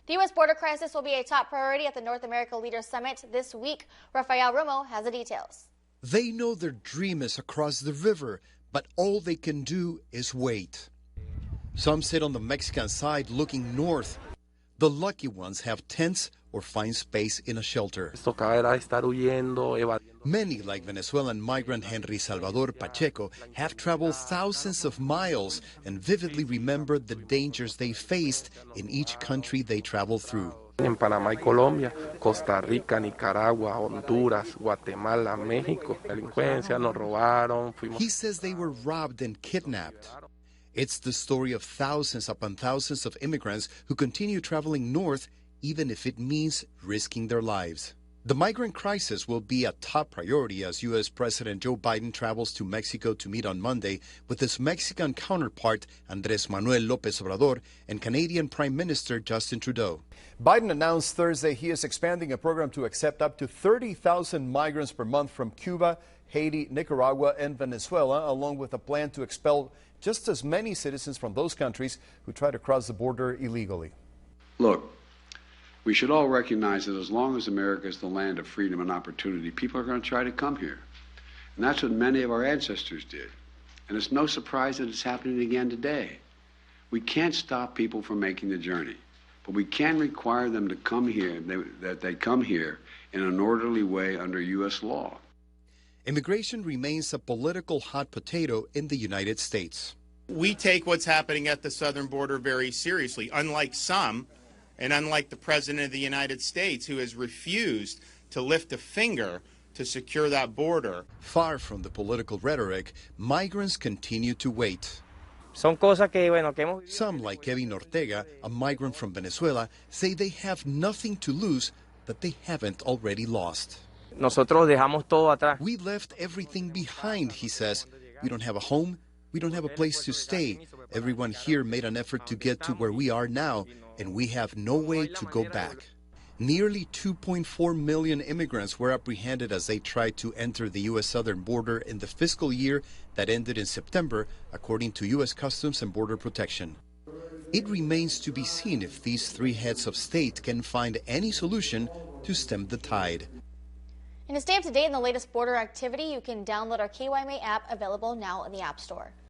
The U.S. border crisis will be a top priority at the North America Leaders Summit this week. Rafael Romo has the details. They know their dream is across the river, but all they can do is wait. Some sit on the Mexican side looking north. The lucky ones have tents or find space in a shelter. Many, like Venezuelan migrant Henry Salvador Pacheco, have traveled thousands of miles and vividly remember the dangers they faced in each country they traveled through. En Panamá y Colombia, Costa Rica, Nicaragua, Honduras, Guatemala, México. Delincuencia, nos robaron. He says they were robbed and kidnapped. It's the story of thousands upon thousands of immigrants who continue traveling north, even if it means risking their lives. The migrant crisis will be a top priority as U.S. President Joe Biden travels to Mexico to meet on Monday with his Mexican counterpart, Andrés Manuel López Obrador, and Canadian Prime Minister Justin Trudeau. Biden announced Thursday he is expanding a program to accept up to 30,000 migrants per month from Cuba, Haiti, Nicaragua, and Venezuela, along with a plan to expel just as many citizens from those countries who try to cross the border illegally. Look, we should all recognize that as long as America is the land of freedom and opportunity, people are going to try to come here. And that's what many of our ancestors did. And it's no surprise that it's happening again today. We can't stop people from making the journey, but we can require them to come here, that they come here in an orderly way under U.S. law. Immigration remains a political hot potato in the United States. We take what's happening at the southern border very seriously, unlike some, and unlike the President of the United States, who has refused to lift a finger to secure that border. Far from the political rhetoric, migrants continue to wait. Some, like Kevin Ortega, a migrant from Venezuela, say they have nothing to lose that they haven't already lost. Nosotros dejamos todo atrás. We left everything behind, he says. We don't have a home. We don't have a place to stay. Everyone here made an effort to get to where we are now, and we have no way to go back. Nearly 2.4 million immigrants were apprehended as they tried to enter the U.S. southern border in the fiscal year that ended in September, according to U.S. Customs and Border Protection. It remains to be seen if these three heads of state can find any solution to stem the tide. And to stay up to date in the latest border activity, you can download our KYMA app, available now in the App Store.